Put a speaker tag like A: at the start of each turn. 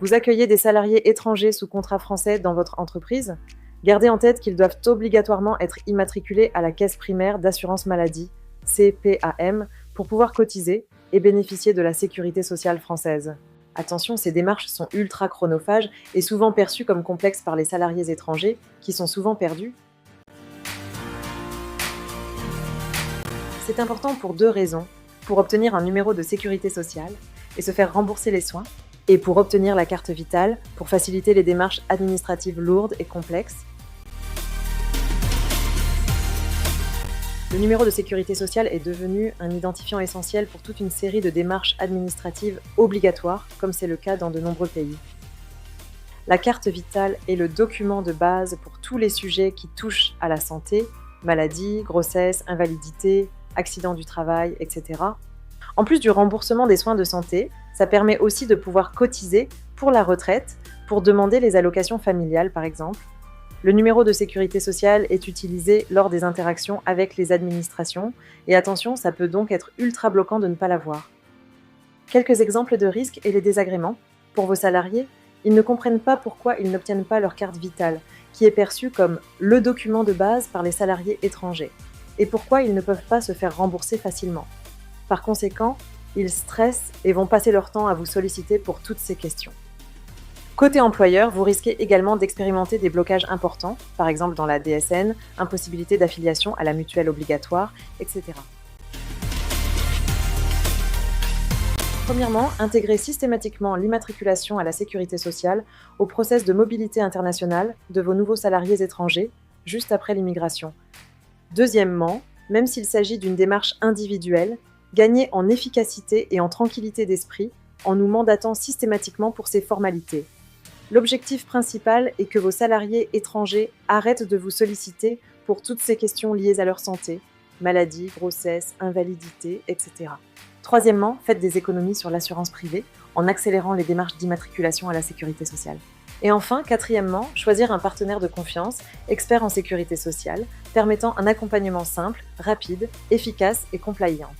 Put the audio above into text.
A: Vous accueillez des salariés étrangers sous contrat français dans votre entreprise? Gardez en tête qu'ils doivent obligatoirement être immatriculés à la caisse primaire d'assurance maladie, CPAM, pour pouvoir cotiser et bénéficier de la sécurité sociale française. Attention, ces démarches sont ultra chronophages et souvent perçues comme complexes par les salariés étrangers, qui sont souvent perdus. C'est important pour 2 raisons: pour obtenir un numéro de sécurité sociale et se faire rembourser les soins, et pour obtenir la carte vitale pour faciliter les démarches administratives lourdes et complexes. Le numéro de sécurité sociale est devenu un identifiant essentiel pour toute une série de démarches administratives obligatoires, comme c'est le cas dans de nombreux pays. La carte vitale est le document de base pour tous les sujets qui touchent à la santé, maladie, grossesse, invalidité, accident du travail, etc. En plus du remboursement des soins de santé, ça permet aussi de pouvoir cotiser pour la retraite, pour demander les allocations familiales par exemple. Le numéro de sécurité sociale est utilisé lors des interactions avec les administrations, et attention, ça peut donc être ultra bloquant de ne pas l'avoir. Quelques exemples de risques et les désagréments. Pour vos salariés, ils ne comprennent pas pourquoi ils n'obtiennent pas leur carte vitale, qui est perçue comme le document de base par les salariés étrangers, et pourquoi ils ne peuvent pas se faire rembourser facilement. Par conséquent, ils stressent et vont passer leur temps à vous solliciter pour toutes ces questions. Côté employeur, vous risquez également d'expérimenter des blocages importants, par exemple dans la DSN, impossibilité d'affiliation à la mutuelle obligatoire, etc. Premièrement, intégrez systématiquement l'immatriculation à la sécurité sociale au process de mobilité internationale de vos nouveaux salariés étrangers, juste après l'immigration. Deuxièmement, même s'il s'agit d'une démarche individuelle, gagnez en efficacité et en tranquillité d'esprit en nous mandatant systématiquement pour ces formalités. L'objectif principal est que vos salariés étrangers arrêtent de vous solliciter pour toutes ces questions liées à leur santé, maladie, grossesse, invalidité, etc. Troisièmement, faites des économies sur l'assurance privée en accélérant les démarches d'immatriculation à la sécurité sociale. Et enfin, quatrièmement, choisir un partenaire de confiance, expert en sécurité sociale, permettant un accompagnement simple, rapide, efficace et compliant.